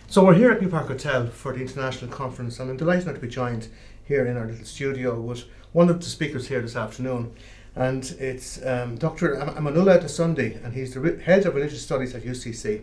So we're here at New Park Hotel for the International Conference, and I'm delighted to be joined here in our little studio with one of the speakers here this afternoon. And it's DR.Amanullah De Sondy, and he's the Head of Religious Studies at UCC.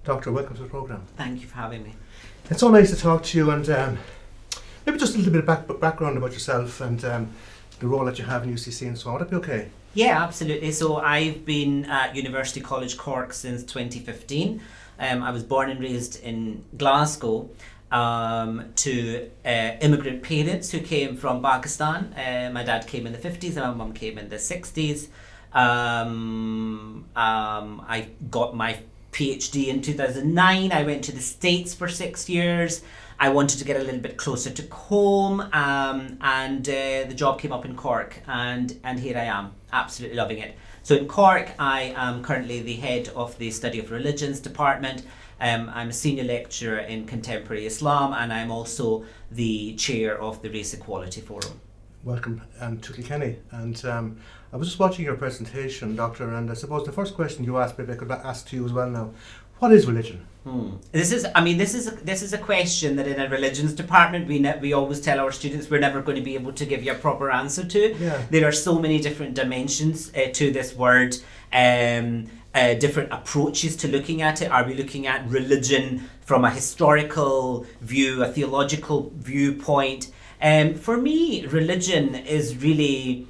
Doctor, welcome to the programme. Thank you for having me. It's so nice to talk to you, and maybe just a little bit of background about yourself and the role that you have in UCC and so on. Would that be okay? Yeah, absolutely. So I've been at University College Cork since 2015. I was born and raised in Glasgow to immigrant parents who came from Pakistan. My dad came in the 50s and my mum came in the 60s. I got my PhD in 2009. I went to the States for 6 years. I wanted to get a little bit closer to home, and the job came up in Cork, and here I am, absolutely loving it. So in Cork, I am currently the head of the Study of Religions department. I'm a senior lecturer in contemporary Islam, and I'm also the chair of the Race Equality Forum. Welcome to Kilkenny. And I was just watching your presentation, Doctor, and I suppose the first question you asked, maybe I could ask to you as well now. What is religion? This is a question that in a religions department we always tell our students we're never going to be able to give you a proper answer to. Yeah. There are so many different dimensions to this word, different approaches to looking at it. Are we looking at religion from a historical view, a theological viewpoint? For me, religion is really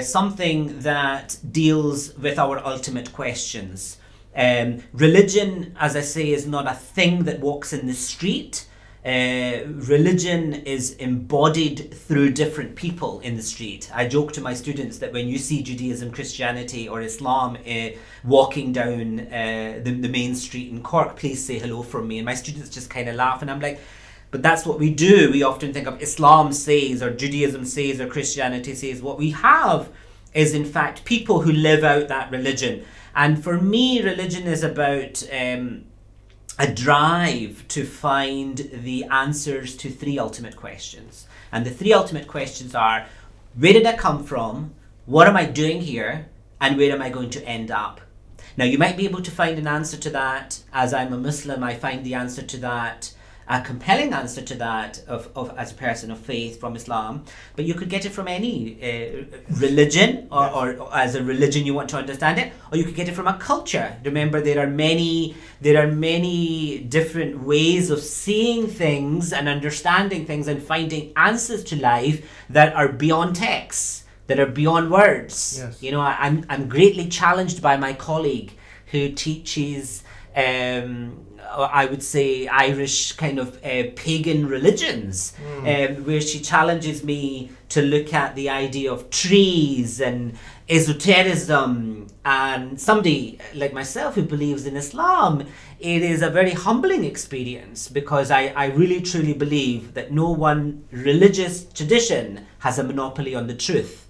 something that deals with our ultimate questions. Religion, as I say, is not a thing that walks in the street. Religion is embodied through different people in the street. I joke to my students that when you see Judaism, Christianity or Islam walking down the main street in Cork, please say hello from me. And my students just kind of laugh, and I'm like, but that's what we do. We often think of Islam says, or Judaism says, or Christianity says. What we have is, in fact, people who live out that religion. And for me, religion is about a drive to find the answers to three ultimate questions. And the three ultimate questions are, where did I come from? What am I doing here? And where am I going to end up? Now, you might be able to find an answer to that. As I'm a Muslim, I find the answer to that, a compelling answer to that of as a person of faith from Islam, but you could get it from any religion or as a religion you want to understand it, or you could get it from a culture. Remember, there are many different ways of seeing things and understanding things and finding answers to life that are beyond texts, that are beyond words. Yes. You know, I'm greatly challenged by my colleague who teaches I would say Irish kind of pagan religions, where she challenges me to look at the idea of trees and esotericism. And somebody like myself who believes in Islam, it is a very humbling experience, because I really truly believe that no one religious tradition has a monopoly on the truth.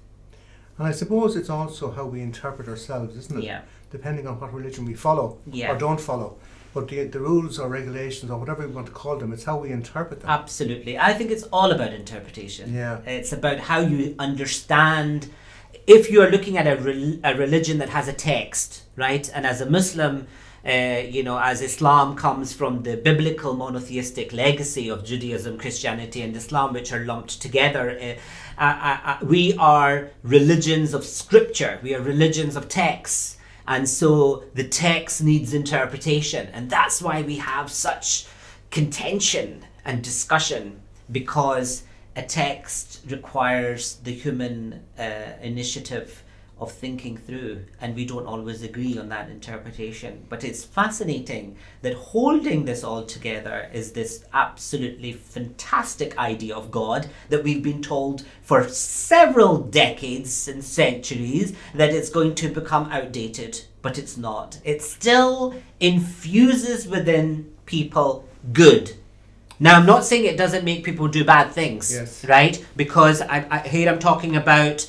And I suppose it's also how we interpret ourselves, isn't it? Yeah. Depending on what religion we follow or don't follow. But the rules or regulations or whatever we want to call them, it's how we interpret them. Absolutely. I think it's all about interpretation. Yeah. It's about how you understand. If you're looking at a religion that has a text, right? And as a Muslim, as Islam comes from the biblical monotheistic legacy of Judaism, Christianity and Islam, which are lumped together, we are religions of scripture. We are religions of texts. And so the text needs interpretation. And that's why we have such contention and discussion, because a text requires the human initiative of thinking through, and we don't always agree on that interpretation. But it's fascinating that holding this all together is this absolutely fantastic idea of God that we've been told for several decades and centuries that it's going to become outdated, but it's not. It still infuses within people good. Now, I'm not saying it doesn't make people do bad things, yes, right? Because here I'm talking about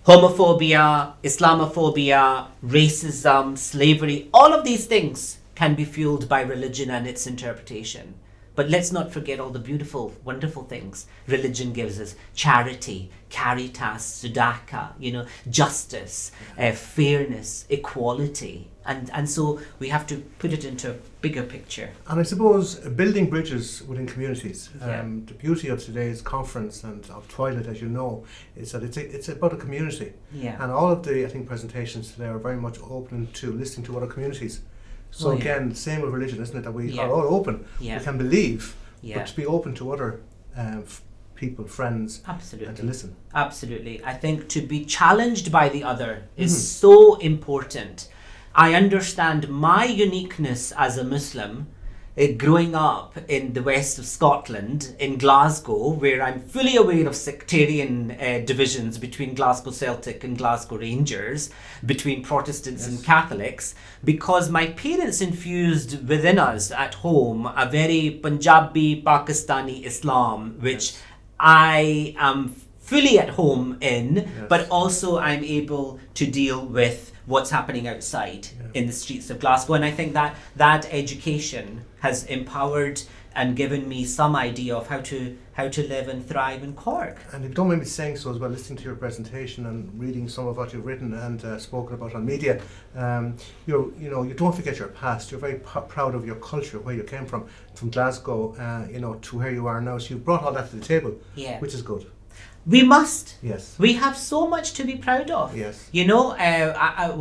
homophobia, Islamophobia, racism, slavery. All of these things can be fueled by religion and its interpretation. But let's not forget all the beautiful, wonderful things religion gives us: charity, caritas, tzedakah, justice, fairness, equality. And so we have to put it into a bigger picture. And I suppose building bridges within communities. Yeah. The beauty of today's conference and of Twilight, as you know, is that it's about a community. Yeah. And all of the, I think, presentations today are very much open to listening to other communities. So Oh, yeah. again, same with religion, isn't it? That we Yeah. are all open. Yeah. We can believe, Yeah. but to be open to other people, friends, Absolutely. and to listen. Absolutely. I think to be challenged by the other is so important. I understand my uniqueness as a Muslim, growing up in the west of Scotland, in Glasgow, where I'm fully aware of sectarian divisions between Glasgow Celtic and Glasgow Rangers, between Protestants and Catholics, because my parents infused within us at home a very Punjabi, Pakistani Islam, which I am fully at home in, but also I'm able to deal with what's happening outside in the streets of Glasgow. And I think that education has empowered and given me some idea of how to live and thrive in Cork. And if you don't mind me saying so as well, listening to your presentation and reading some of what you've written and spoken about on media, you don't forget your past. You're very proud of your culture, where you came from Glasgow, to where you are now. So you've brought all that to the table, which is good. We must. Yes. We have so much to be proud of. Yes.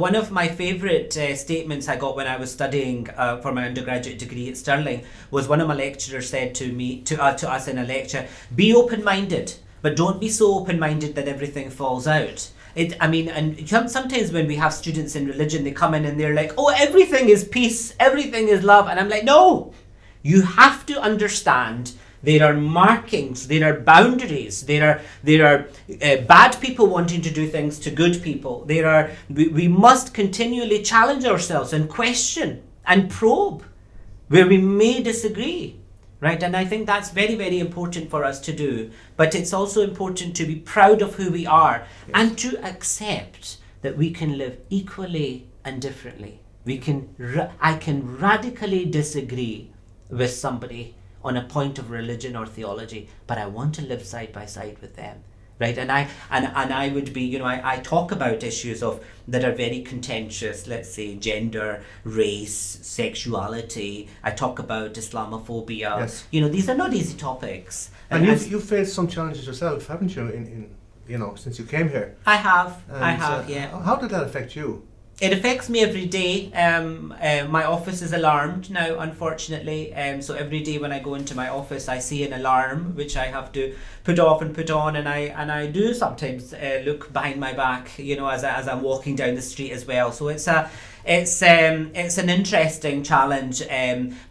One of my favourite statements I got when I was studying for my undergraduate degree at Stirling was one of my lecturers said to us in a lecture, be open-minded, but don't be so open-minded that everything falls out. Sometimes when we have students in religion, they come in and they're like, oh, everything is peace, everything is love. And I'm like, no, you have to understand there are markings, there are boundaries, there are bad people wanting to do things to good people. We must continually challenge ourselves and question and probe where we may disagree, right? And I think that's very, very important for us to do. But it's also important to be proud of who we are and to accept that we can live equally and differently. I can radically disagree with somebody on a point of religion or theology, but I want to live side by side with them, right? And I would be, I talk about issues that are very contentious, let's say gender, race, sexuality. I talk about Islamophobia. Yes. These are not easy topics. And you've faced some challenges yourself, haven't you? In since you came here. I have. Yeah. How did that affect you? It affects me every day. My office is alarmed now, unfortunately. So every day when I go into my office, I see an alarm which I have to put off and put on, and I do sometimes look behind my back, as I'm walking down the street as well. So it's an interesting challenge,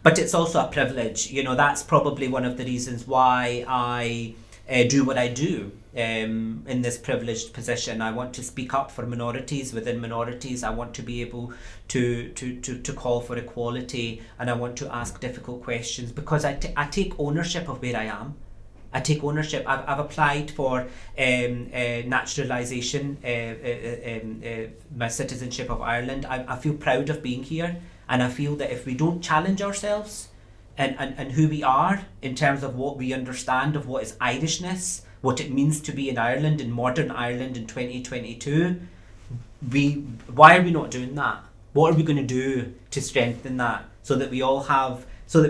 but it's also a privilege. That's probably one of the reasons why I do what I do. In this privileged position, I want to speak up for minorities within minorities. I want to be able to call for equality, and I want to ask difficult questions because I take ownership of where I am. I take ownership. I've applied for naturalisation, my citizenship of Ireland. I feel proud of being here, and I feel that if we don't challenge ourselves and who we are in terms of what we understand of what is Irishness, what it means to be in Ireland, in modern Ireland in 2022, why are we not doing that? What are we going to do to strengthen that so that we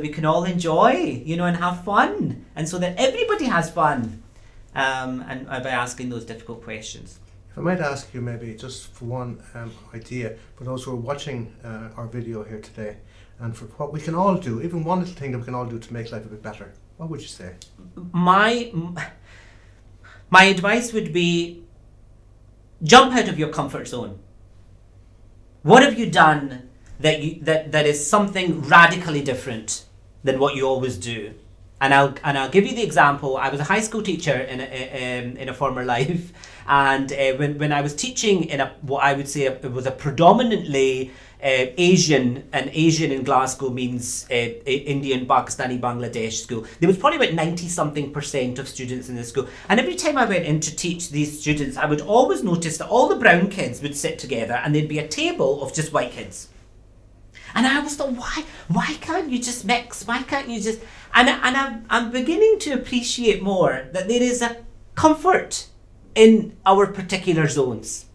can all enjoy, and have fun, and so that everybody has fun, and by asking those difficult questions. If I might ask you, maybe just for one idea, for those who are watching our video here today, and for what we can all do, even one little thing that we can all do to make life a bit better, what would you say? My advice would be, jump out of your comfort zone. What have you done that is something radically different than what you always do? And I'll give you the example. I was a high school teacher in a former life, and when I was teaching in what I would say it was a predominantly Asian, and Asian in Glasgow means Indian, Pakistani, Bangladesh school. There was probably about 90-something% of students in the school. And every time I went in to teach these students, I would always notice that all the brown kids would sit together and there'd be a table of just white kids. And I always thought, why can't you just mix? Why can't you just... And I'm beginning to appreciate more that there is a comfort in our particular zones.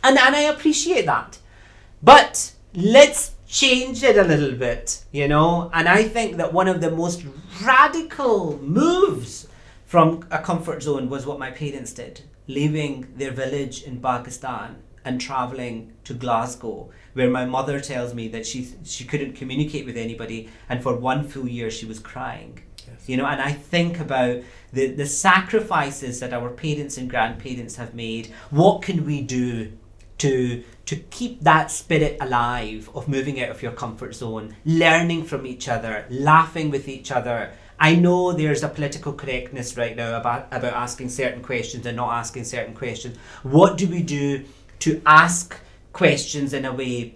And I appreciate that. But let's change it a little bit, you know? And I think that one of the most radical moves from a comfort zone was what my parents did, leaving their village in Pakistan and travelling to Glasgow, where my mother tells me that she couldn't communicate with anybody, and for 1 full year she was crying. Yes. You know, and I think about the sacrifices that our parents and grandparents have made. What can we do to keep that spirit alive of moving out of your comfort zone, learning from each other, laughing with each other? I know there's a political correctness right now about asking certain questions and not asking certain questions. What do we do to ask questions in a way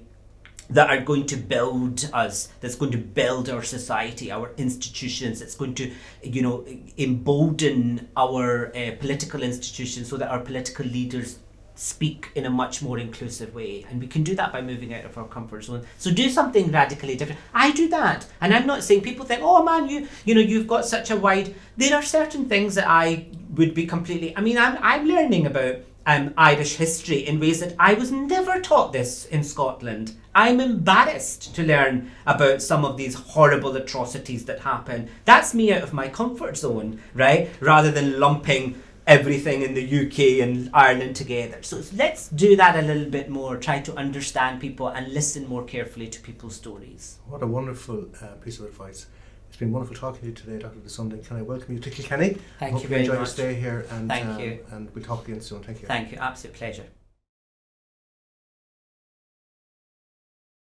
that are going to build us, that's going to build our society, our institutions, that's going to, you know, embolden our political institutions so that our political leaders speak in a much more inclusive way? And we can do that by moving out of our comfort zone. So do something radically different. I do that, and I'm not saying, people think, oh man, you know, you've got such a wide... There are certain things that I would be completely... I mean, I'm learning about Irish history in ways that I was never taught this in Scotland. I'm embarrassed to learn about some of these horrible atrocities that happen. That's me out of my comfort zone, right? Rather than lumping everything in the UK and Ireland together. So let's do that a little bit more, try to understand people and listen more carefully to people's stories. What a wonderful piece of advice. It's been wonderful talking to you today, Dr. De Sondy. Can I welcome you to Kilkenny? Thank you very much. Hope you enjoy your stay here, and thank you. And we'll talk again soon. Thank you. Thank you. Absolute pleasure.